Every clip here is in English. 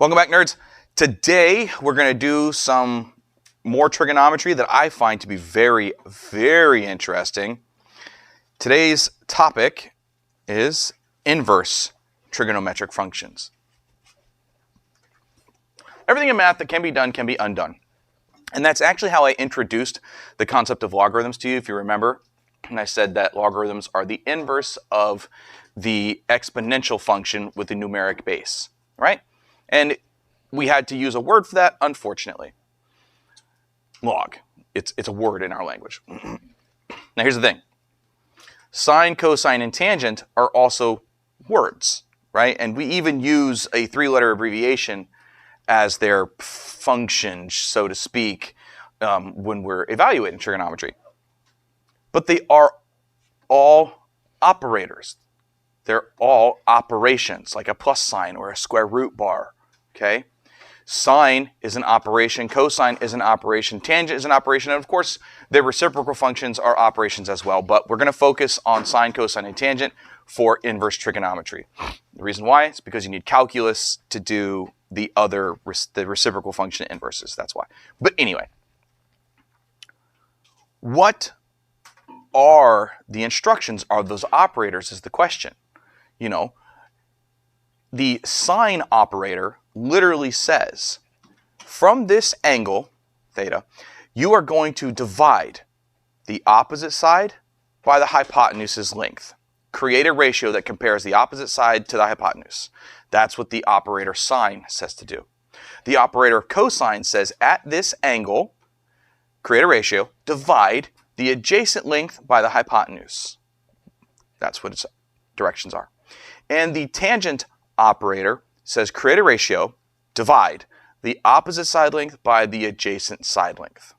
Welcome back, nerds. Today, we're going to do some more trigonometry that I find to be very, very interesting. Today's topic is inverse trigonometric functions. Everything in math that can be done can be undone. And that's actually how I introduced the concept of logarithms to you, if you remember. And I said that logarithms are the inverse of the exponential function with the numeric base, right? And we had to use a word for that, unfortunately. Log. It's a word in our language. Now here's the thing. Sine, cosine, and tangent are also words, right? And we even use a three-letter abbreviation as their function, so to speak, when we're evaluating trigonometry. But they are all operators. They're all operations, like a plus sign or a square root bar, okay? Sine is an operation, cosine is an operation, tangent is an operation, and of course, their reciprocal functions are operations as well, but we're going to focus on sine, cosine, and tangent for inverse trigonometry. The reason why is because you need calculus to do the reciprocal function inverses, that's why. But anyway, what are the instructions? Are those operators is the question. You know, the sine operator literally says, from this angle, theta, you are going to divide the opposite side by the hypotenuse's length. Create a ratio that compares the opposite side to the hypotenuse. That's what the operator sine says to do. The operator cosine says, at this angle, create a ratio, divide the adjacent length by the hypotenuse. That's what its directions are. And the tangent operator says create a ratio, divide the opposite side length by the adjacent side length.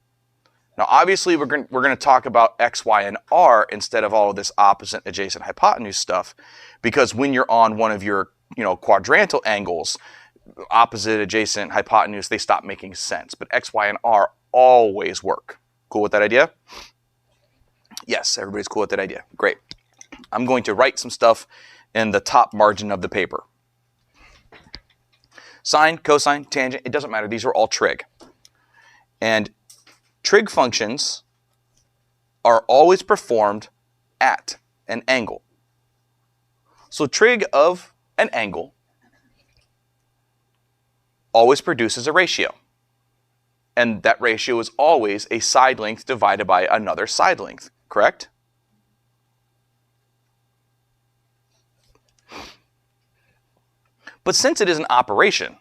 Now obviously we're going to talk about x, y, and r instead of all of this opposite, adjacent, hypotenuse stuff, because when you're on one of your quadrantal angles, opposite, adjacent, hypotenuse, they stop making sense. But x, y, and r always work. Cool with that idea? Yes, everybody's cool with that idea. Great. I'm going to write some stuff in the top margin of the paper. Sine, cosine, tangent, it doesn't matter. These are all trig. And trig functions are always performed at an angle. So trig of an angle always produces a ratio. And that ratio is always a side length divided by another side length, correct? But since it is an operation,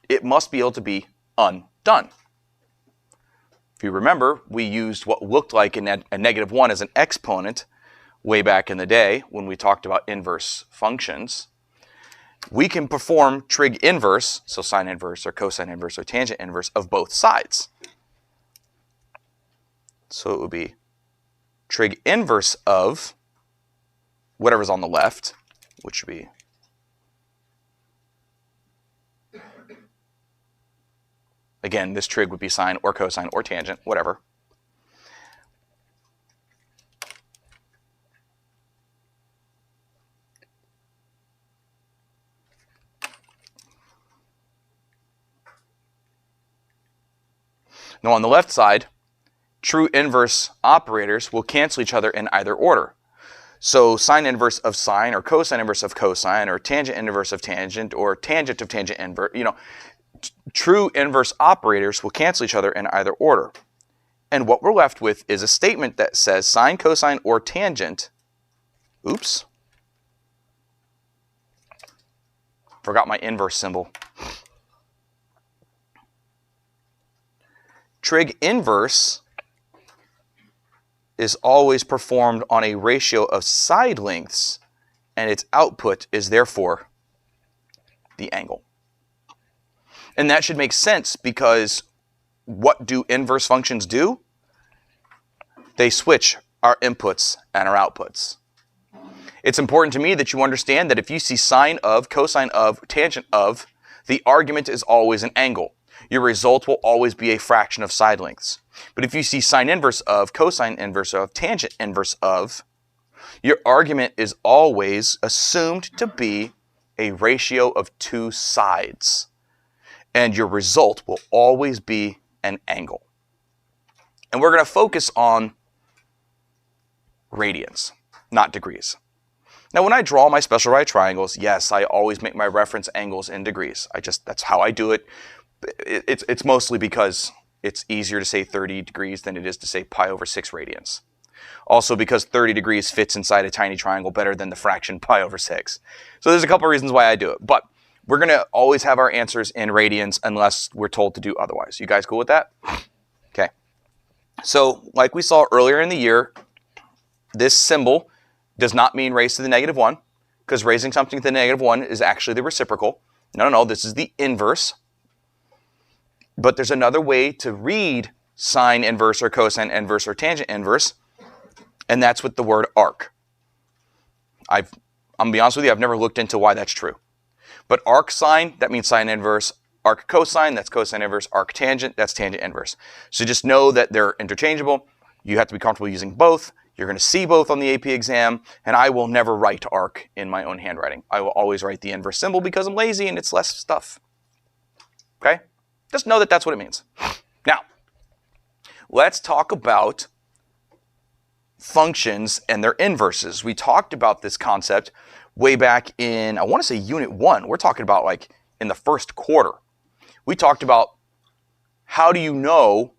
it must be able to be undone. If you remember, we used what looked like a -1 as an exponent way back in the day when we talked about inverse functions. We can perform trig inverse, so sine inverse or cosine inverse or tangent inverse of both sides. So it would be trig inverse of whatever's on the left, which would be again, this trig would be sine or cosine or tangent, whatever. Now on the left side, true inverse operators will cancel each other in either order. So sine inverse of sine or cosine inverse of cosine or tangent inverse of tangent or tangent of tangent inverse, true inverse operators will cancel each other in either order. And what we're left with is a statement that says sine, cosine, or tangent, oops, forgot my inverse symbol. Trig inverse is always performed on a ratio of side lengths, and its output is therefore the angle. And that should make sense because what do inverse functions do? They switch our inputs and our outputs. It's important to me that you understand that if you see sine of, cosine of, tangent of, the argument is always an angle. Your result will always be a fraction of side lengths. But if you see sine inverse of, cosine inverse of, tangent inverse of, your argument is always assumed to be a ratio of two sides. and your result will always be an angle. And we're going to focus on radians, not degrees. Now, when I draw my special right triangles, yes, I always make my reference angles in degrees. That's how I do it. It's mostly because it's easier to say 30 degrees than it is to say pi over 6 radians. Also because 30 degrees fits inside a tiny triangle better than the fraction pi over 6. So there's a couple reasons why I do it. But we're going to always have our answers in radians unless we're told to do otherwise. You guys cool with that? Okay. So like we saw earlier in the year, this symbol does not mean raised to the negative 1, because raising something to the negative 1 is actually the reciprocal. No, this is the inverse. But there's another way to read sine inverse or cosine inverse or tangent inverse, and that's with the word arc. I'm going to be honest with you, I've never looked into why that's true. But arc sine, that means sine inverse. Arc cosine, that's cosine inverse. Arc tangent, that's tangent inverse. So just know that they're interchangeable. You have to be comfortable using both. You're going to see both on the AP exam, and I will never write arc in my own handwriting. I will always write the inverse symbol because I'm lazy and it's less stuff. Okay? Just know that that's what it means. Now, let's talk about functions and their inverses. We talked about this concept way back in, I want to say Unit 1. We're talking about like in the first quarter. We talked about how do you know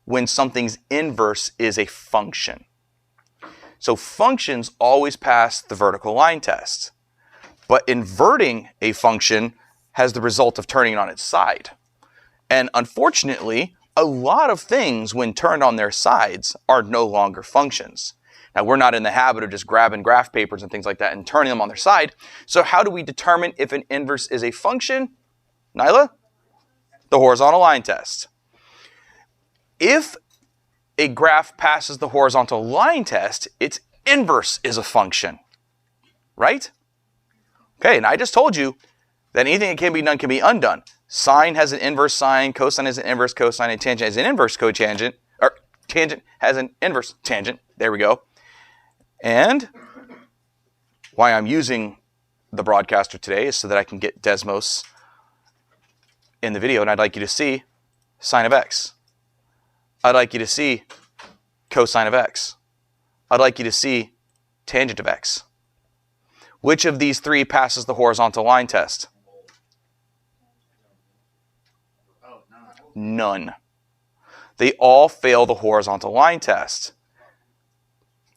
when something's inverse is a function. So functions always pass the vertical line test. But inverting a function has the result of turning it on its side. And unfortunately, a lot of things, when turned on their sides, are no longer functions. Now, we're not in the habit of just grabbing graph papers and things like that and turning them on their side. So how do we determine if an inverse is a function? Nyla? The horizontal line test. If a graph passes the horizontal line test, its inverse is a function. Right? Okay, and I just told you that anything that can be done can be undone. Sine has an inverse sine, cosine has an inverse cosine, and tangent has an inverse cotangent, or tangent has an inverse tangent. There we go. And why I'm using the broadcaster today is so that I can get Desmos in the video, and I'd like you to see sine of x. I'd like you to see cosine of x. I'd like you to see tangent of x. Which of these three passes the horizontal line test? None. They all fail the horizontal line test.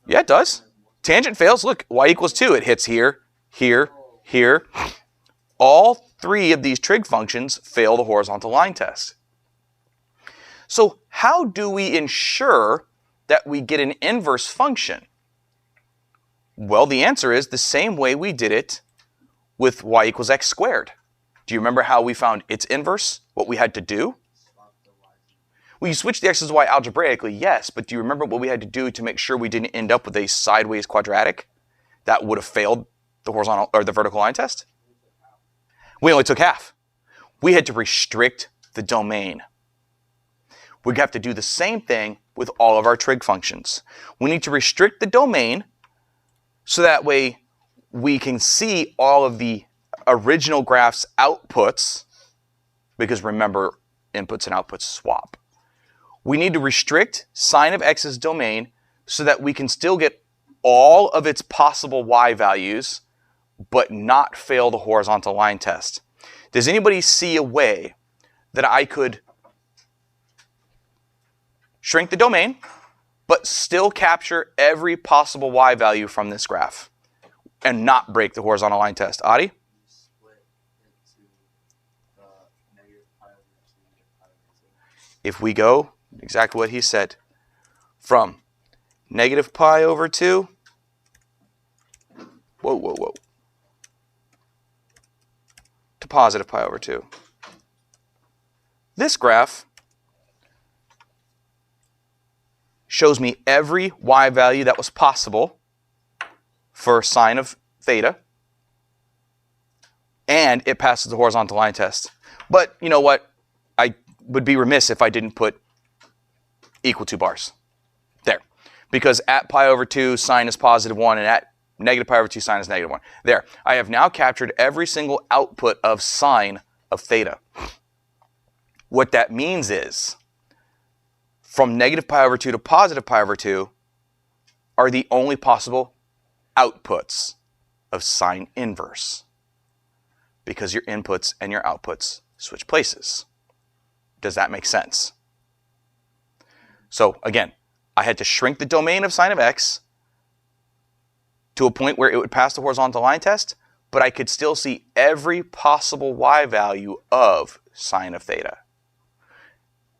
Yeah, it does. Tangent fails. Look, y equals 2. It hits here, here, here. All three of these trig functions fail the horizontal line test. So how do we ensure that we get an inverse function? Well, the answer is the same way we did it with y equals x squared. Do you remember how we found its inverse? What we had to do? Well, you switched the x's to y algebraically, yes, but do you remember what we had to do to make sure we didn't end up with a sideways quadratic that would have failed the horizontal or the vertical line test? We only took half. We had to restrict the domain. We have to do the same thing with all of our trig functions. We need to restrict the domain so that way we can see all of the original graph's outputs, because remember, inputs and outputs swap. We need to restrict sine of x's domain so that we can still get all of its possible y values, but not fail the horizontal line test. Does anybody see a way that I could shrink the domain, but still capture every possible y value from this graph and not break the horizontal line test? Adi? If we go exactly what he said, from negative pi over 2, to positive pi over 2. This graph shows me every y value that was possible for sine of theta, and it passes the horizontal line test. But you know what? I would be remiss if I didn't put equal to bars there, because at pi over 2 sine is positive 1, and at negative pi over 2 sine is negative 1. There, I have now captured every single output of sine of theta. What that means is from negative pi over 2 to positive pi over 2 are the only possible outputs of sine inverse, because your inputs and your outputs switch places. Does that make sense? So again, I had to shrink the domain of sine of x to a point where it would pass the horizontal line test, but I could still see every possible y value of sine of theta.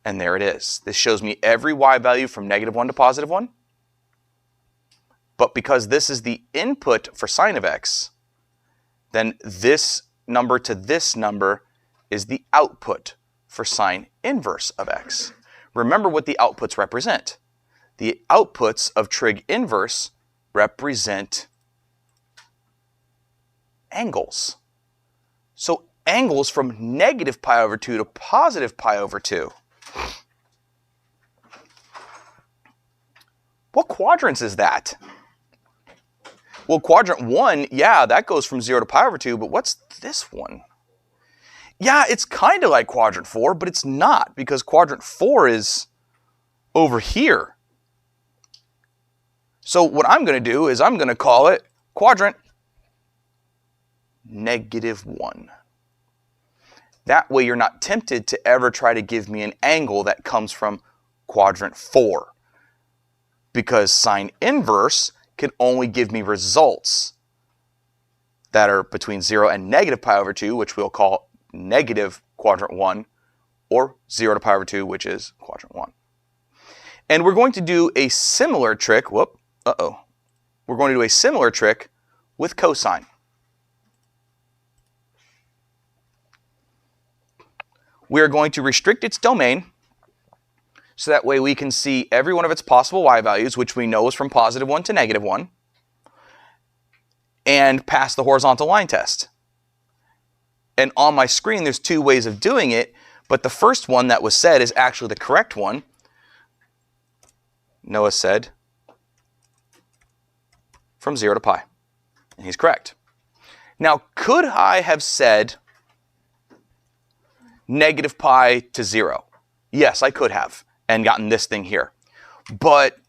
And there it is. This shows me every y value from -1 to +1. But because this is the input for sine of x, then this number to this number is the output for sine inverse of x. Remember what the outputs represent. The outputs of trig inverse represent angles. So angles from negative pi over 2 to positive pi over 2. What quadrants is that? Well, quadrant 1, yeah, that goes from 0 to pi over 2, but what's this one? Yeah, it's kind of like quadrant 4, but it's not, because quadrant 4 is over here. So what I'm going to do is I'm going to call it quadrant -1. That way you're not tempted to ever try to give me an angle that comes from quadrant 4, because sine inverse can only give me results that are between 0 and negative pi over 2, which we'll call negative quadrant 1, or 0 to pi over 2, which is quadrant 1. And we're going to do a similar trick, We're going to do a similar trick with cosine. We are going to restrict its domain, so that way we can see every one of its possible y values, which we know is from +1 to -1, and pass the horizontal line test. And on my screen, there's two ways of doing it, but the first one that was said is actually the correct one. Noah said from 0 to pi, and he's correct. Now, could I have said negative pi to 0? Yes, I could have, and gotten this thing here. But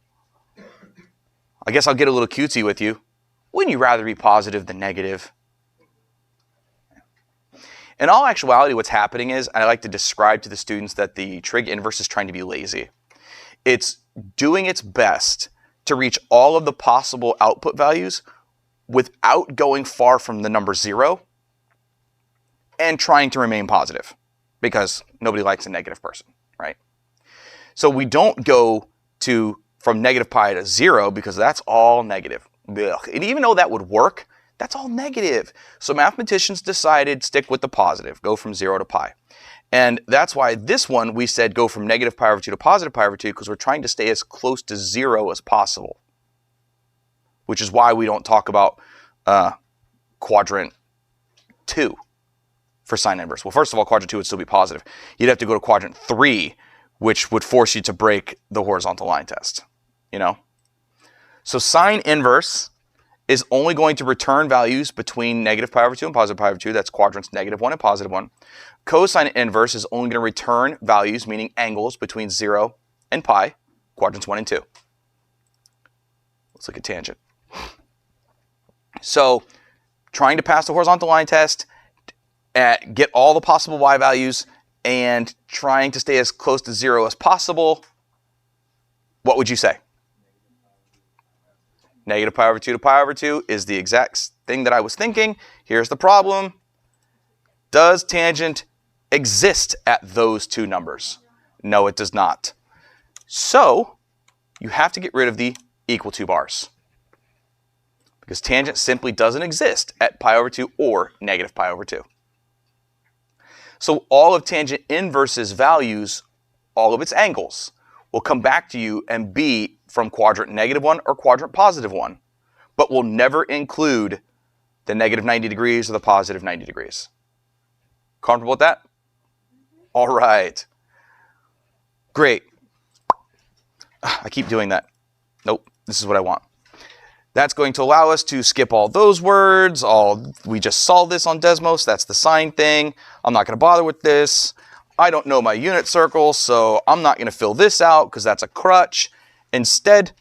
I guess I'll get a little cutesy with you. Wouldn't you rather be positive than negative? In all actuality, what's happening is, I like to describe to the students that the trig inverse is trying to be lazy. It's doing its best to reach all of the possible output values without going far from the number 0 and trying to remain positive, because nobody likes a negative person, right? So we don't go from negative pi to 0, because that's all negative. Ugh. And even though that would work, that's all negative. So mathematicians decided stick with the positive, go from 0 to pi. And that's why this one we said go from negative pi over 2 to positive pi over 2, because we're trying to stay as close to 0 as possible. Which is why we don't talk about quadrant 2 for sine inverse. Well, first of all, quadrant 2 would still be positive. You'd have to go to quadrant 3, which would force you to break the horizontal line test, you know? So sine inverse is only going to return values between negative pi over 2 and positive pi over 2. That's quadrants -1 and +1. Cosine inverse is only going to return values, meaning angles, between 0 and pi, quadrants 1 and 2. Let's look at tangent. So trying to pass the horizontal line test, get all the possible y values, and trying to stay as close to 0 as possible, what would you say? Negative pi over 2 to pi over 2 is the exact thing that I was thinking. Here's the problem. Does tangent exist at those two numbers? No, it does not. So you have to get rid of the equal to bars, because tangent simply doesn't exist at pi over 2 or negative pi over 2. So all of tangent inverse's values, all of its angles, will come back to you and be from quadrant -1 or quadrant +1, but will never include the negative 90 degrees or the positive 90 degrees. Comfortable with that? All right. Great. I keep doing that. Nope, this is what I want. That's going to allow us to skip all those words. We just solved this on Desmos. That's the sine thing. I'm not going to bother with this. I don't know my unit circle, so I'm not going to fill this out because that's a crutch. Instead,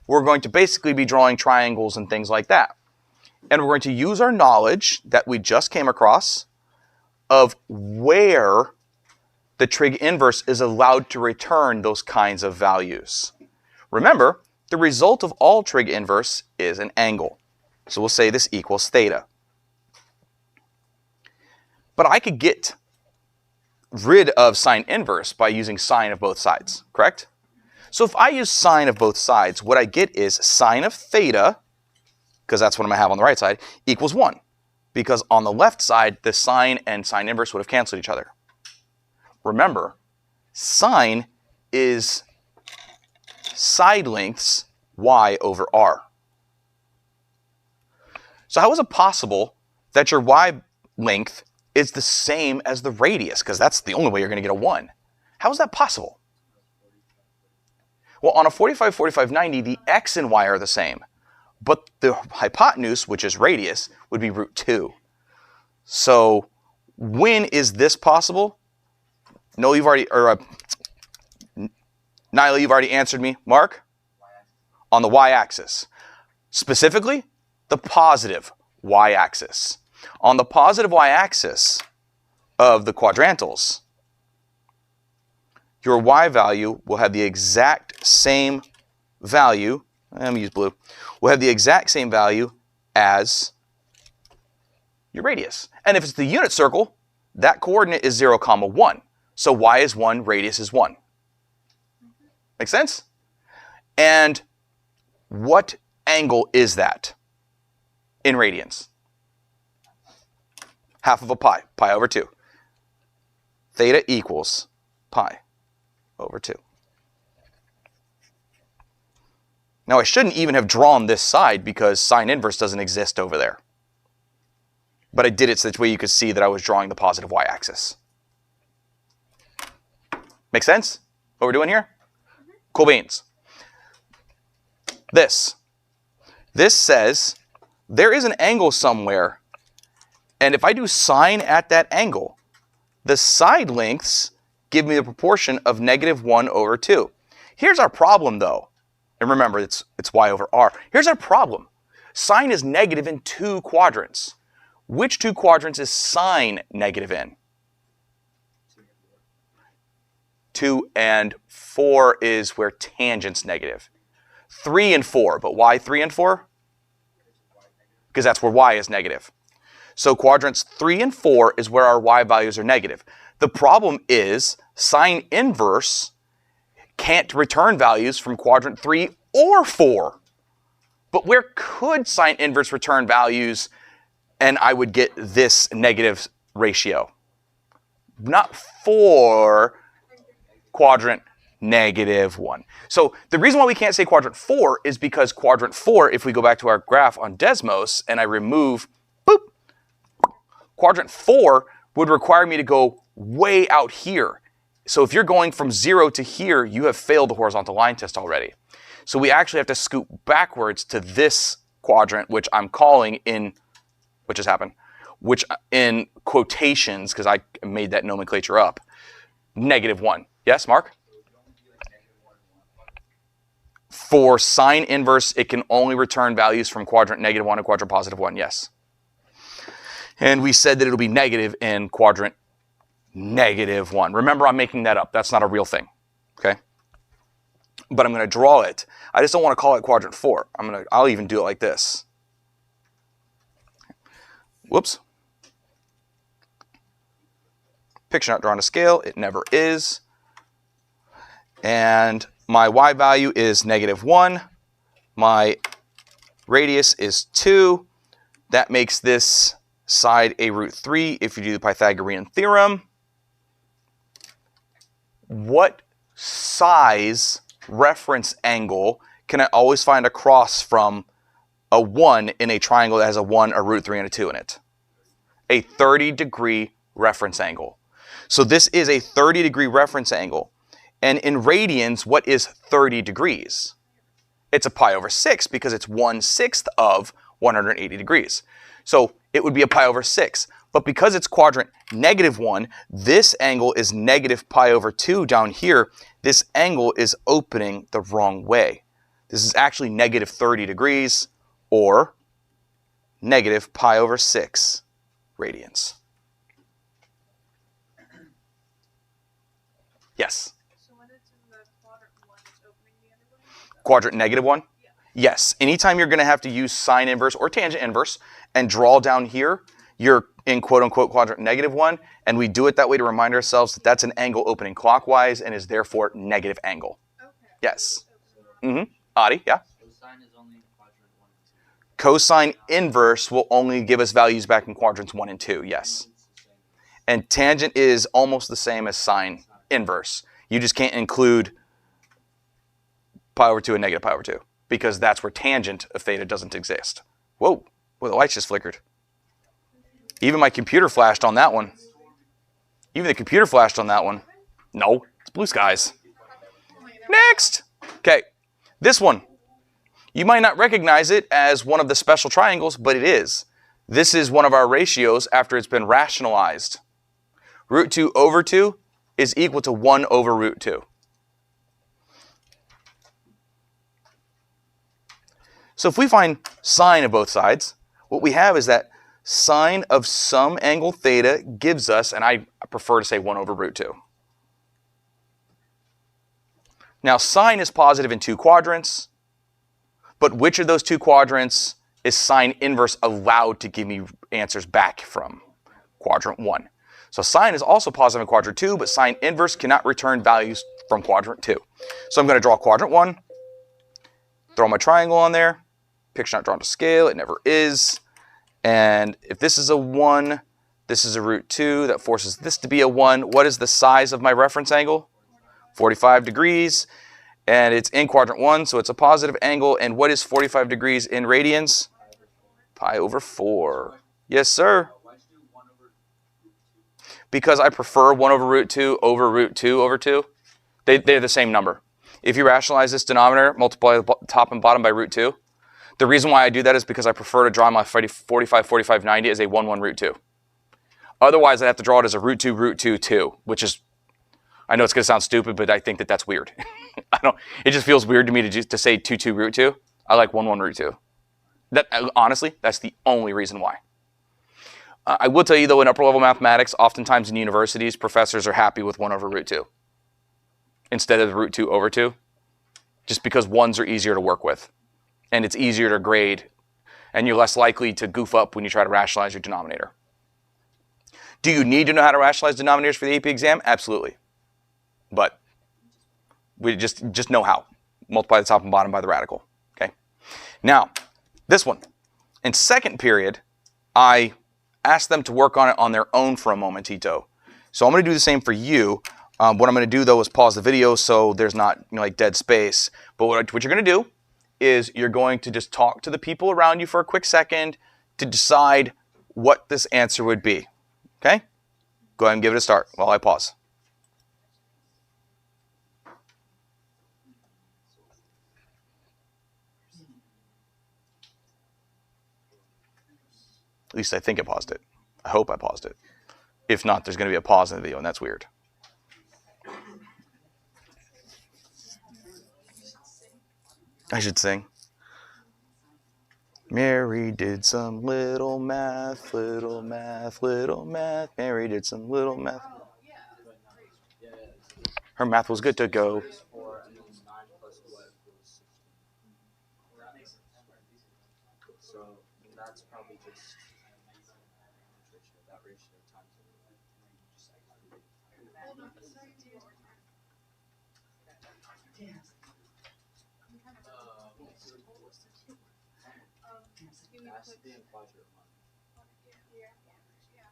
we're going to basically be drawing triangles and things like that. And we're going to use our knowledge that we just came across of where the trig inverse is allowed to return those kinds of values. Remember, the result of all trig inverse is an angle. So we'll say this equals theta. But I could get rid of sine inverse by using sine of both sides, correct? So if I use sine of both sides, what I get is sine of theta, because that's what I'm going to have on the right side, equals 1. Because on the left side, the sine and sine inverse would have canceled each other. Remember, sine is side lengths y over r. So how is it possible that your y length is the same as the radius? Because that's the only way you're going to get a 1. How is that possible? Well, on a 45, 45, 90, the x and y are the same. But the hypotenuse, which is radius, would be root 2. So when is this possible? No, you've already, or Nyla, you've already answered me. Mark? On the y-axis. Specifically, the positive y-axis. On the positive y-axis of the quadrantals, your y value will have the exact same value, I'm going to use blue, will have the exact same value as your radius. And if it's the unit circle, that coordinate is 0, 1. So y is 1, radius is 1. Make sense? And what angle is that in radians? Half of a pi, pi over 2. Theta equals pi over 2. Now I shouldn't even have drawn this side because sine inverse doesn't exist over there. But I did it so that way you could see that I was drawing the positive y-axis. Make sense? What we're doing here? Cool beans. This says there is an angle somewhere, and if I do sine at that angle, the side lengths give me the proportion of -1 over 2. Here's our problem though, and remember it's y over r. Here's our problem. Sine is negative in 2 quadrants. Which 2 quadrants is sine negative in? 2 and 4 is where tangent's negative. 3 and 4, but why 3 and 4? Because that's where y is negative. So quadrants 3 and 4 is where our y values are negative. The problem is sine inverse can't return values from quadrant 3 or 4. But where could sine inverse return values and I would get this negative ratio? Not 4, quadrant -1. So the reason why we can't say quadrant 4 is because quadrant 4, if we go back to our graph on Desmos and I remove, boop, quadrant 4 would require me to go way out here. So if you're going from 0 to here, you have failed the horizontal line test already. So we actually have to scoot backwards to this quadrant, which I'm calling in, what just happened, which in quotations, because I made that nomenclature up, -1. Yes, Mark? For sine inverse, it can only return values from quadrant -1 and quadrant +1, yes. And we said that it'll be negative in quadrant -1. Remember, I'm making that up. That's not a real thing, okay? But I'm going to draw it. I just don't want to call it quadrant 4. I'll even do it like this. Whoops. Picture not drawn to scale. It never is. And my y value is -1. My radius is 2. That makes this side a root 3 if you do the Pythagorean theorem. What size reference angle can I always find across from a 1 in a triangle that has a 1, a root 3, and a 2 in it? A 30-degree reference angle. So this is a 30-degree reference angle. And in radians, what is 30 degrees? It's a pi over 6 because it's 1/6 of 180 degrees. So it would be a pi over 6. But because it's quadrant -1, this angle is -pi/2 down here. This angle is opening the wrong way. This is actually -30 degrees, or -pi/6 radians. Yes? So when it's in the quadrant 1, it's opening the other way? Quadrant -1? Yeah. Yes. Anytime you're going to have to use sine inverse or tangent inverse and draw down here, you're in quote-unquote quadrant -1, and we do it that way to remind ourselves that that's an angle opening clockwise and is therefore negative angle. Okay. Yes. Adi, yeah? Cosine is only in quadrant 1 and 2. Cosine inverse will only give us values back in quadrants 1 and 2, yes. And tangent is almost the same as sine inverse. You just can't include pi/2 and -pi/2 because that's where tangent of theta doesn't exist. Whoa, well, the lights just flickered. Even my computer flashed on that one. Even the computer flashed on that one. No, it's blue skies. Next. Okay, this one. You might not recognize it as one of the special triangles, but it is. This is one of our ratios after it's been rationalized. √2/2 is equal to 1/√2. So if we find sine of both sides, what we have is that sine of some angle theta gives us, and I prefer to say 1/√2. Now sine is positive in 2 quadrants, but which of those 2 quadrants is sine inverse allowed to give me answers back from? Quadrant 1. So sine is also positive in quadrant 2, but sine inverse cannot return values from quadrant 2. So I'm going to draw quadrant 1, throw my triangle on there, picture not drawn to scale, it never is. And if this is a 1, this is a √2, that forces this to be a 1. What is the size of my reference angle? 45 degrees. And it's in quadrant 1, so it's a positive angle. And what is 45 degrees in radians? Pi/4. Yes, sir? Because I prefer 1/√2 over √2/2. They're the same number. If you rationalize this denominator, multiply the top and bottom by √2. The reason why I do that is because I prefer to draw my 45/45/90 as a 1/1√2. Otherwise, I'd have to draw it as a √2/2, which is, I know it's going to sound stupid, but I think that that's weird. It just feels weird to me to say 2/2√2. I like 1/1√2. Honestly, that's the only reason why. I will tell you, though, in upper level mathematics, oftentimes in universities, professors are happy with 1/√2 instead of √2/2, just because 1s are easier to work with, and it's easier to grade, and you're less likely to goof up when you try to rationalize your denominator. Do you need to know how to rationalize denominators for the AP exam? Absolutely. But we just know how. Multiply the top and bottom by the radical. Okay. Now, this one. In second period, I asked them to work on it on their own for a momentito. So I'm going to do the same for you. What I'm going to do, though, is pause the video so there's not like dead space. But what you're going to do is you're going to just talk to the people around you for a quick second to decide what this answer would be. Okay? Go ahead and give it a start while I pause. At least I think I paused it. I hope I paused it. If not, there's going to be a pause in the video, and that's weird. I should sing. Mary did some little math, little math, little math. Mary did some little math. Her math was good to go. So that's probably just that ratio times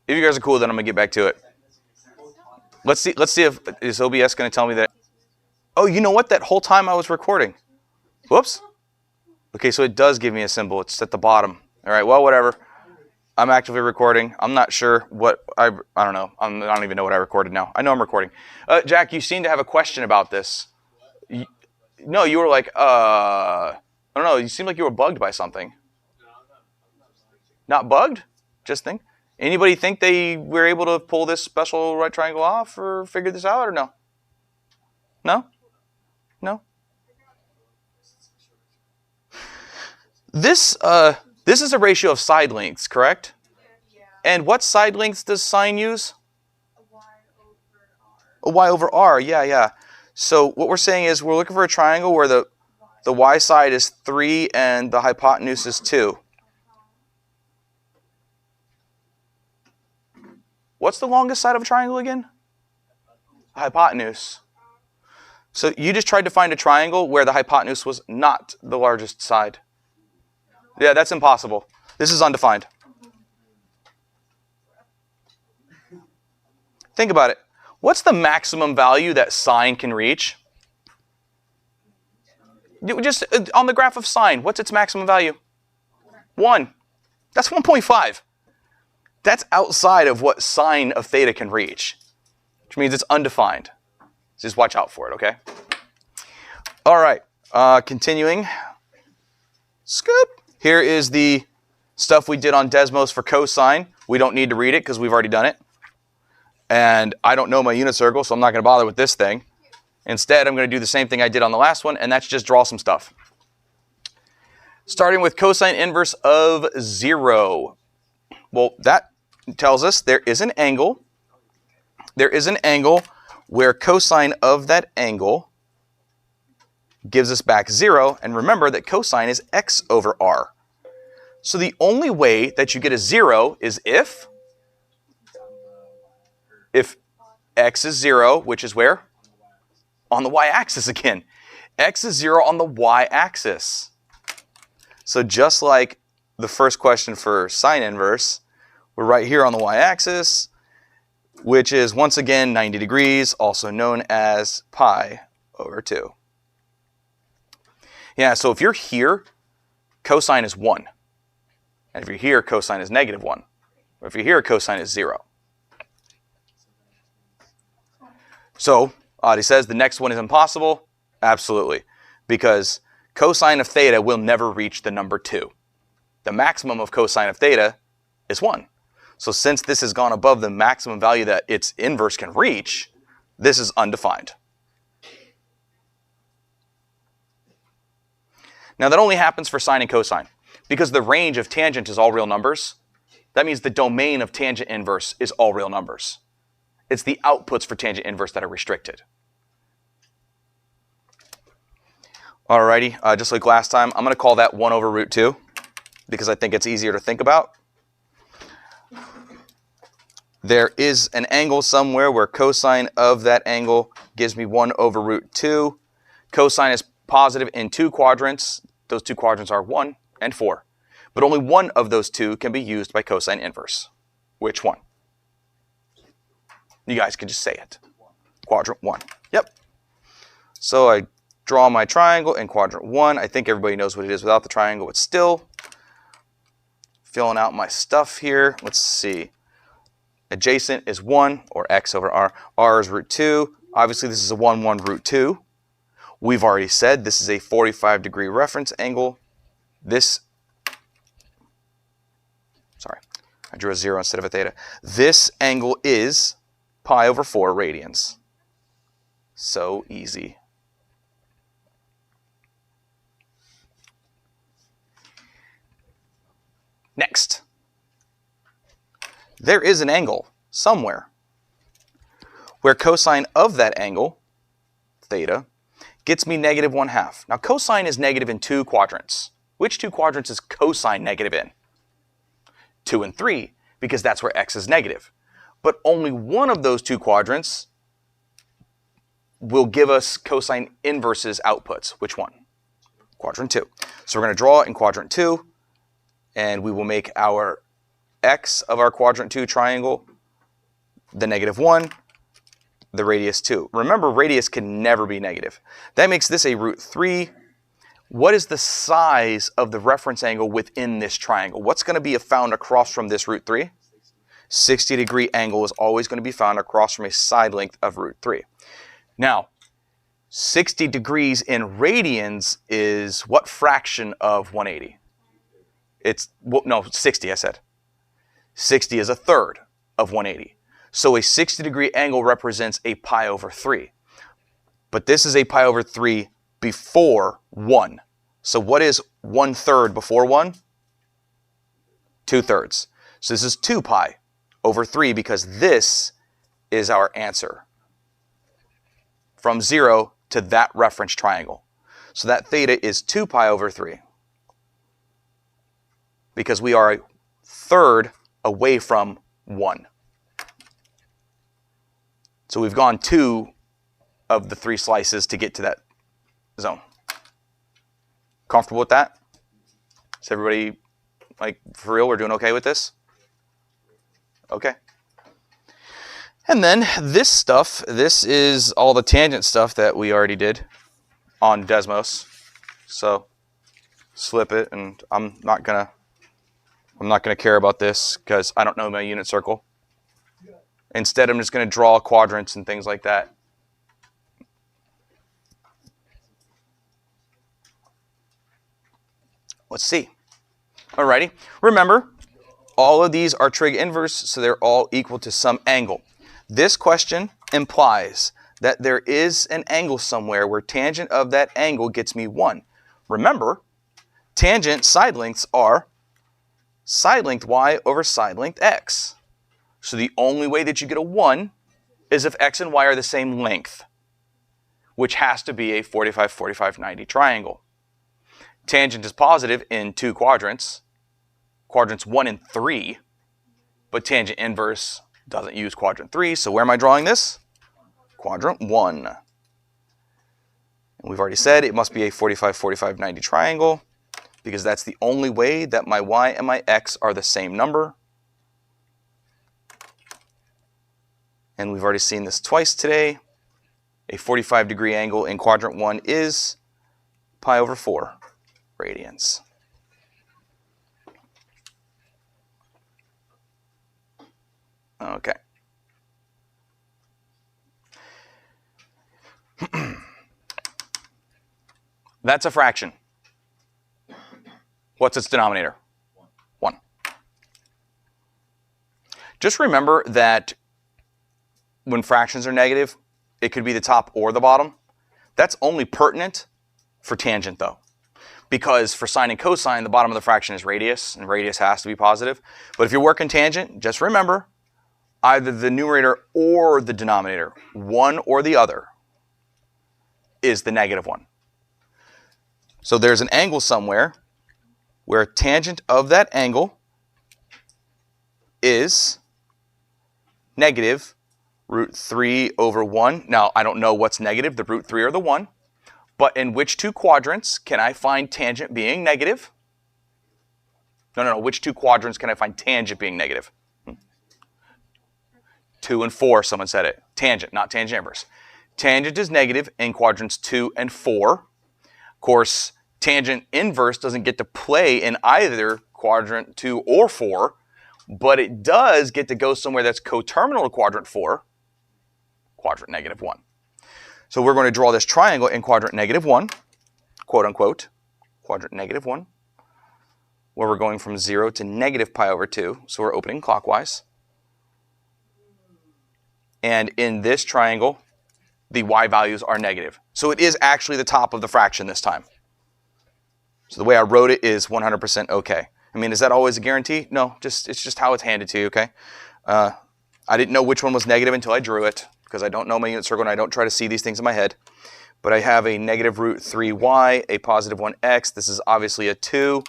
If you guys are cool, then I'm gonna get back to it. Let's see if is OBS gonna tell me that. Oh, you know what? That whole time I was recording. Whoops. Okay, so it does give me a symbol. It's at the bottom. All right. Well, whatever. I'm actively recording. I'm not sure what I don't know. I don't even know what I recorded now. I know I'm recording. Jack, you seem to have a question about this. No, you were like, I don't know. You seemed like you were bugged by something. Not bugged? Just think. Anybody think they were able to pull this special right triangle off or figure this out or no? No? No? This is a ratio of side lengths, correct? Yeah. And what side lengths does sine use? A y over r. A y over r, yeah. So what we're saying is we're looking for a triangle where the y side is 3 and the hypotenuse is 2. What's the longest side of a triangle again? Hypotenuse. So you just tried to find a triangle where the hypotenuse was not the largest side. Yeah, that's impossible. This is undefined. Think about it. What's the maximum value that sine can reach? Just on the graph of sine, what's its maximum value? 1. That's 1.5. That's outside of what sine of theta can reach, which means it's undefined. Just watch out for it, okay? All right, continuing. Scoop. Here is the stuff we did on Desmos for cosine. We don't need to read it because we've already done it. And I don't know my unit circle, so I'm not going to bother with this thing. Instead, I'm going to do the same thing I did on the last one, and that's just draw some stuff. Starting with cosine inverse of 0. Well, that tells us there is an angle. There is an angle where cosine of that angle gives us back 0. And remember that cosine is x over r. So the only way that you get a 0 is if x is 0, which is where? On the y-axis again. X is 0 on the y-axis. So just like the first question for sine inverse, we're right here on the y-axis, which is once again 90 degrees, also known as pi over 2. Yeah, so if you're here, cosine is 1. And if you're here, cosine is negative 1. Or if you're here, cosine is 0. So, Adi says the next one is impossible. Absolutely. Because cosine of theta will never reach the number 2. The maximum of cosine of theta is 1. So since this has gone above the maximum value that its inverse can reach, this is undefined. Now that only happens for sine and cosine. Because the range of tangent is all real numbers, that means the domain of tangent inverse is all real numbers. It's the outputs for tangent inverse that are restricted. Alrighty, just like last time, I'm going to call that 1 over root 2 because I think it's easier to think about. There is an angle somewhere where cosine of that angle gives me 1 over root 2. Cosine is positive in 2 quadrants. Those 2 quadrants are 1 and 4. But only one of those 2 can be used by cosine inverse. Which one? You guys can just say it. Quadrant 1. Yep. So I draw my triangle in quadrant 1. I think everybody knows what it is without the triangle, but still filling out my stuff here. Let's see. Adjacent is 1, or x over r. R is root 2. Obviously, this is a 1, 1, root 2. We've already said this is a 45-degree reference angle. I drew a 0 instead of a theta. This angle is pi over 4 radians. So easy. Next. There is an angle somewhere where cosine of that angle, theta, gets me negative 1/2. Now cosine is negative in 2 quadrants. Which 2 quadrants is cosine negative in? 2 and 3, because that's where x is negative. But only one of those 2 quadrants will give us cosine inverses outputs. Which one? Quadrant 2. So we're going to draw in quadrant 2, and we will make our x of our quadrant 2 triangle the negative 1, the radius 2. Remember, radius can never be negative. That makes this a root 3. What is the size of the reference angle within this triangle? What's going to be found across from this root 3? 60-degree angle is always going to be found across from a side length of root 3. Now, 60 degrees in radians is what fraction of 180? It's, well, no, 60 I said. 60 is a third of 180. So a 60-degree angle represents a pi over 3. But this is a pi over 3 before 1. So what is 1/3 before 1? 2/3. So this is 2 pi over 3 because this is our answer from 0 to that reference triangle. So that theta is 2 pi over 3 because we are a third away from 1. So we've gone 2 of the 3 slices to get to that zone. Comfortable with that? Is everybody, like, for real, we're doing okay with this? Okay. And then this stuff, this is all the tangent stuff that we already did on Desmos. So slip it, and I'm not gonna care about this because I don't know my unit circle. Instead, I'm just gonna draw quadrants and things like that. Let's see. Alrighty. Remember, all of these are trig inverse, so they're all equal to some angle. This question implies that there is an angle somewhere where tangent of that angle gets me 1. Remember, tangent side lengths are side length y over side length x. So the only way that you get a 1 is if x and y are the same length, which has to be a 45, 45, 90 triangle. Tangent is positive in 2 quadrants, quadrants 1 and 3, but tangent inverse doesn't use quadrant 3, so where am I drawing this? Quadrant 1. And we've already said it must be a 45, 45, 90 triangle because that's the only way that my y and my x are the same number. And we've already seen this twice today. A 45-degree angle in quadrant 1 is pi over 4 radians. Okay. That's a fraction. What's its denominator? 1. Just remember that when fractions are negative, it could be the top or the bottom. That's only pertinent for tangent, though. Because for sine and cosine, the bottom of the fraction is radius, and radius has to be positive. But if you're working tangent, just remember, either the numerator or the denominator, one or the other, is the negative one. So there's an angle somewhere where tangent of that angle is negative root 3 over 1. Now, I don't know what's negative, the root 3 or the 1. But in which 2 quadrants can I find tangent being negative? No. Which 2 quadrants can I find tangent being negative? 2 and 4, someone said it. Tangent, not tangent inverse. Tangent is negative in quadrants 2 and 4. Of course, tangent inverse doesn't get to play in either quadrant 2 or 4, but it does get to go somewhere that's coterminal to quadrant 4, quadrant negative 1. So we're going to draw this triangle in quadrant negative 1, quote unquote, quadrant negative 1, where we're going from 0 to negative pi over 2. So we're opening clockwise. And in this triangle, the y values are negative. So it is actually the top of the fraction this time. So the way I wrote it is 100% okay. I mean, is that always a guarantee? No, it's just how it's handed to you, okay? I didn't know which one was negative until I drew it, because I don't know my unit circle and I don't try to see these things in my head. But I have a negative root 3y, a positive 1x. This is obviously a 2.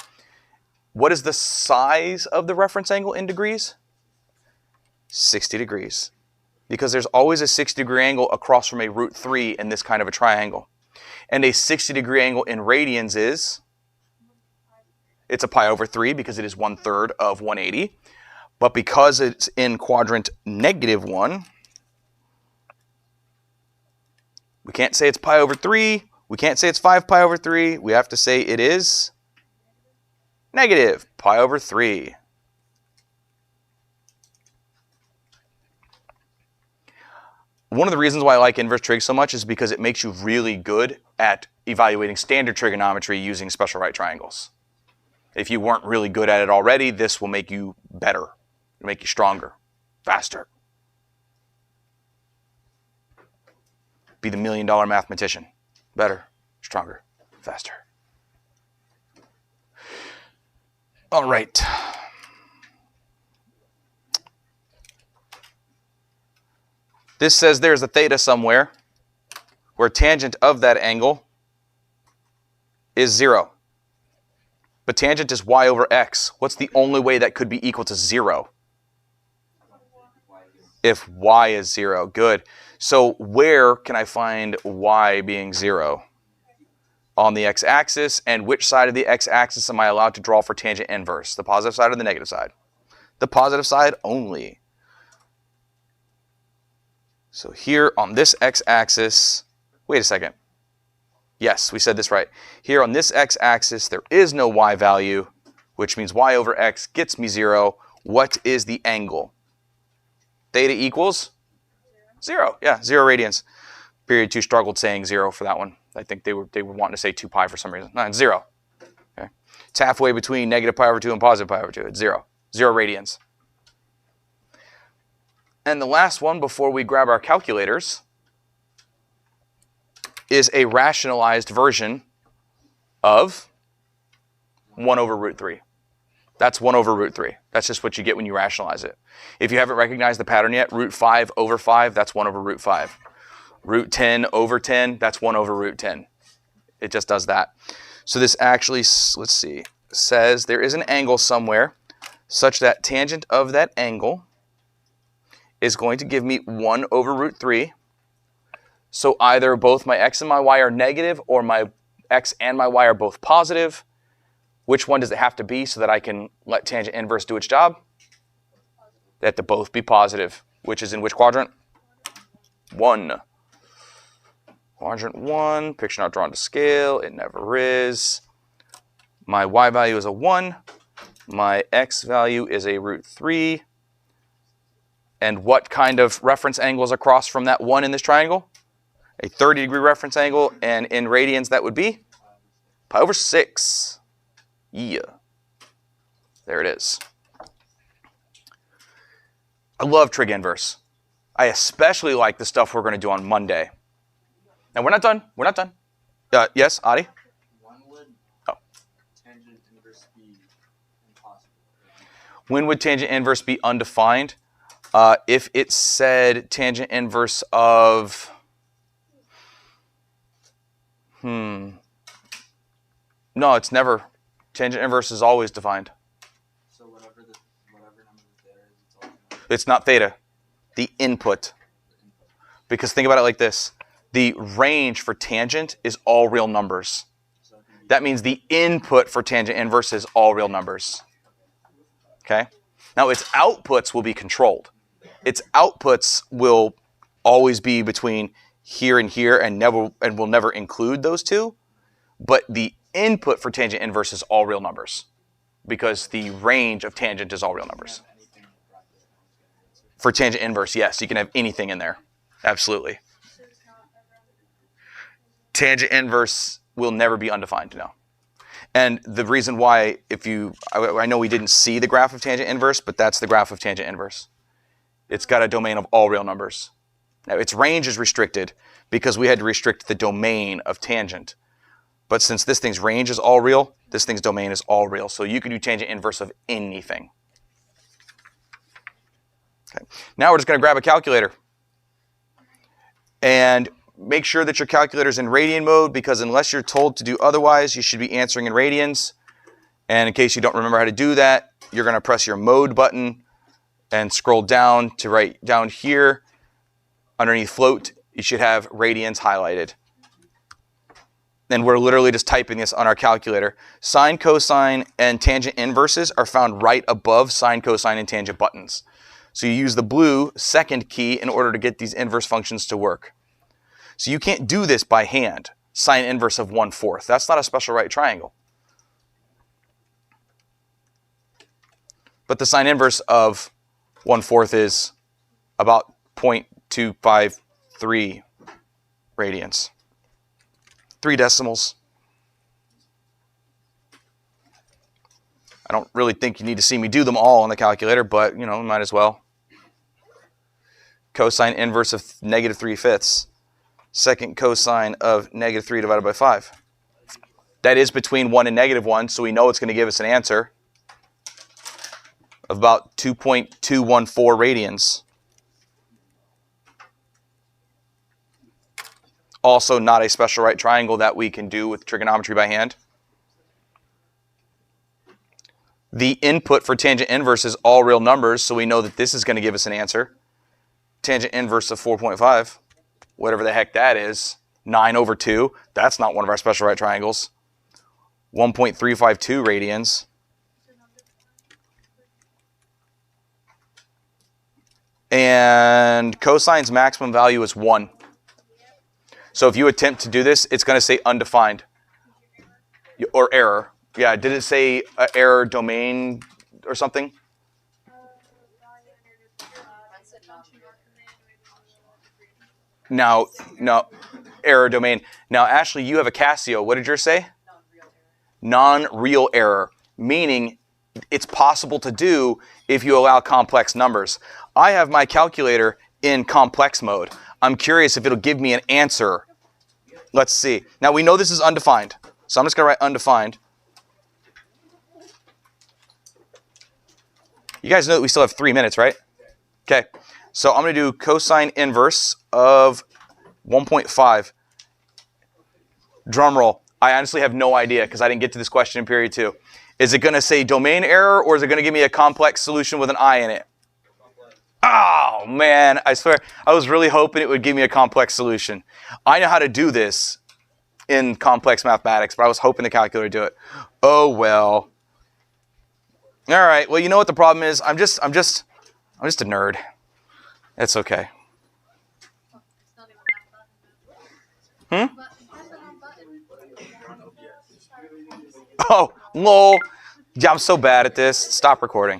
What is the size of the reference angle in degrees? 60 degrees. Because there's always a 60-degree angle across from a root 3 in this kind of a triangle. And a 60-degree angle in radians is? It's a pi over 3 because it is 1/3 of 180. But because it's in quadrant negative 1, we can't say it's pi over 3. We can't say it's 5 pi over 3. We have to say it is negative pi over 3. One of the reasons why I like inverse trig so much is because it makes you really good at evaluating standard trigonometry using special right triangles. If you weren't really good at it already, this will make you better It'll make you stronger, faster. Be the $1 million mathematician. Better, stronger, faster. All right. This says there's a theta somewhere where tangent of that angle is 0. But tangent is y over x. What's the only way that could be equal to 0? If y is 0. Good. So where can I find y being 0? On the x-axis, and which side of the x-axis am I allowed to draw for tangent inverse? The positive side or the negative side? The positive side only. So here on this x-axis, wait a second. Yes, we said this right. Here on this x-axis, there is no y value, which means y over x gets me 0. What is the angle? Theta equals 0. Yeah, 0 radians. Period 2 struggled saying 0 for that one. I think they were wanting to say 2 pi for some reason. No, it's 0. Okay. It's halfway between negative pi over 2 and positive pi over 2. It's 0. 0 radians. And the last one before we grab our calculators is a rationalized version of 1 over root 3. That's 1 over root 3. That's just what you get when you rationalize it. If you haven't recognized the pattern yet, root 5 over 5, that's 1 over root 5. Root 10 over 10, that's 1 over root 10. It just does that. So this actually, let's see, says there is an angle somewhere such that tangent of that angle is going to give me 1 over root 3. So either both my x and my y are negative or my x and my y are both positive. Which one does it have to be so that I can let tangent inverse do its job? They have to both be positive, which is in which quadrant? 1. Quadrant 1, picture not drawn to scale, it never is. My y value is a 1. My x value is a root 3. And what kind of reference angle is across from that 1 in this triangle? A 30-degree reference angle, and in radians that would be pi over 6. Yeah. There it is. I love trig inverse. I especially like the stuff we're going to do on Monday. And we're not done. We're not done. Yes, Adi? When would tangent inverse be impossible? When would tangent inverse be undefined? If it said tangent inverse of... No, it's never. Tangent inverse is always defined. So whatever number there is, it's all defined. It's not theta. The input. Because think about it like this. The range for tangent is all real numbers. So it can be That means the input for tangent inverse is all real numbers. Okay? Now its outputs will be controlled. Its outputs will always be between here and here and will never include those two. But the input for tangent inverse is all real numbers. Because the range of tangent is all real numbers. anything in bracket. For tangent inverse, yes, you can have anything in there. Absolutely. So it's not a rounded. Tangent inverse will never be undefined, no. And the reason why, I know we didn't see the graph of tangent inverse, but that's the graph of tangent inverse. It's got a domain of all real numbers. Now, its range is restricted because we had to restrict the domain of tangent. But since this thing's range is all real, this thing's domain is all real. So you can do tangent inverse of anything. Okay. Now we're just going to grab a calculator. And make sure that your calculator's in radian mode, because unless you're told to do otherwise, you should be answering in radians. And in case you don't remember how to do that, you're going to press your mode button and scroll down to right down here. Underneath float, you should have radians highlighted. And we're literally just typing this on our calculator. Sine, cosine, and tangent inverses are found right above sine, cosine, and tangent buttons. So you use the blue second key in order to get these inverse functions to work. So you can't do this by hand. Sine inverse of 1/4. That's not a special right triangle. But the sine inverse of 1/4 is about 0.253 radians. 3 decimals. I don't really think you need to see me do them all on the calculator, but, you know, might as well. Cosine inverse of -3/5. Second cosine of -3 divided by 5. That is between 1 and -1, so we know it's going to give us an answer of about 2.214 radians. Also not a special right triangle that we can do with trigonometry by hand. The input for tangent inverse is all real numbers, so we know that this is going to give us an answer. Tangent inverse of 4.5, whatever the heck that is, 9/2. That's not one of our special right triangles. 1.352 radians. And cosine's maximum value is 1. So if you attempt to do this, it's going to say undefined or error. Yeah, did it say error domain or something? Now, no, error domain. Now, Ashley, you have a Casio. What did yours say? Non-real error, meaning it's possible to do if you allow complex numbers. I have my calculator in complex mode. I'm curious if it'll give me an answer. Let's see. Now, we know this is undefined, so I'm just going to write undefined. You guys know that we still have 3 minutes, right? Okay, so I'm going to do cosine inverse of 1.5. Drum roll. I honestly have no idea because I didn't get to this question in period 2. Is it going to say domain error or is it going to give me a complex solution with an I in it? Oh, man, I swear. I was really hoping it would give me a complex solution. I know how to do this in complex mathematics, but I was hoping the calculator would do it. Oh, well. All right. Well, you know what the problem is? I'm just a nerd. It's okay. Oh, lol. Yeah, I'm so bad at this. Stop recording.